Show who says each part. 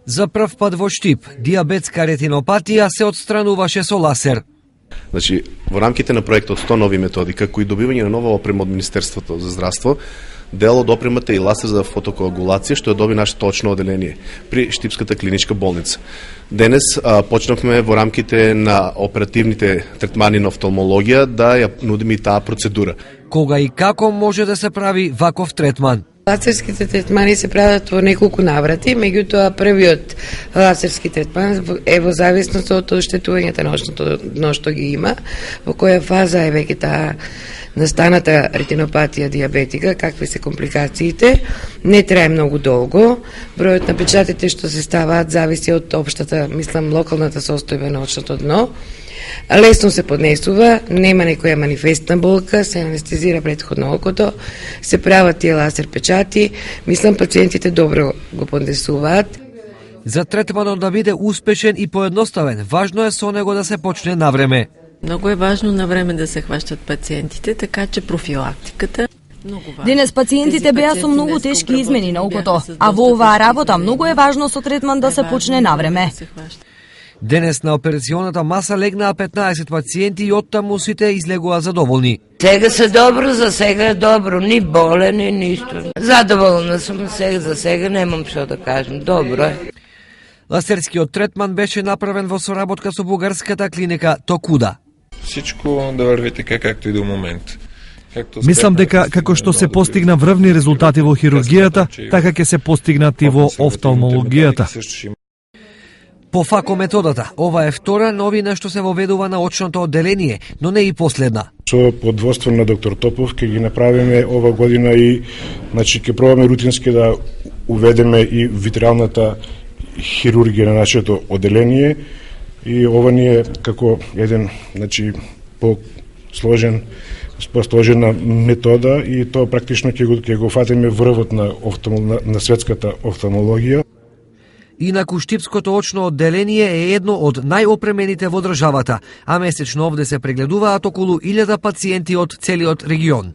Speaker 1: За прв пат во Штип, диабетска ретинопатија се отстрануваше со ласер.
Speaker 2: Значи, во рамките на проектот 100 нови методи, како и добивање на нова опрема од Министерството за здравство, дел од опремата и ласер за фотокоагулација, што ја доби нашето очно оделение при Штипската клиничка болница. Денес почнавме во рамките на оперативните третмани на офталмологија да ја нудиме и таа процедура.
Speaker 1: Кога и како може да се прави ваков третман?
Speaker 3: Лазерските третмани се прават во неколку наврати, меѓутоа првиот лазерски третман е во зависност од оштетувањето на очното дно што ги има, во која фаза е веќе таа настаната ретинопатија диабетика, какви се компликациите, не трае многу долго. Бројот на печатите што се ставаат зависи од општата, локалната состојба на очното дно. Лесно се поднесува, нема некоја манифестна болка, се анестезира претходно окото, се прават тие лазер печати, пациентите добро го поднесуваат.
Speaker 1: За третманот да биде успешен и поедноставен, важно е со него да се почне на време.
Speaker 4: Многу е важно на време да се хващат пациентите, така че профилактиката
Speaker 5: Денес пациентите беа со многу тешки измени на окото, а во оваа работа многу е важно со третман да се почне на време.
Speaker 1: Денес на операционата маса легнаа 15 пациенти и оттаму сите излегува задоволни.
Speaker 6: Сега се добро, за сега е добро, ни болен, ни ништо. Задоволна сум сега, за сега немам што да кажам, добро е.
Speaker 1: Лазерскиот третман беше направен во соработка со бугарската клиника Токуда.
Speaker 7: Всичко да върви така както и до момент.
Speaker 8: Мислам дека како што се постигна врвни резултати во хирургијата, така ќе се постигнат и во офталмологијата.
Speaker 1: По факометодата, ова е втора новина што се воведува на очното одделение, но не и последна.
Speaker 9: Со подводство на доктор Топов ќе ги направиме ова година и ќе пробаме рутински да уведеме и витралната хирургија на нашето одделение и ова ни е како еден посложена метода и тоа практично ќе го фатиме врвот на светската офталмологија.
Speaker 1: Инаку Штипското очно одделение е едно од најопремените во државата, а месечно овде се прегледуваат околу 1000 пациенти од целиот регион.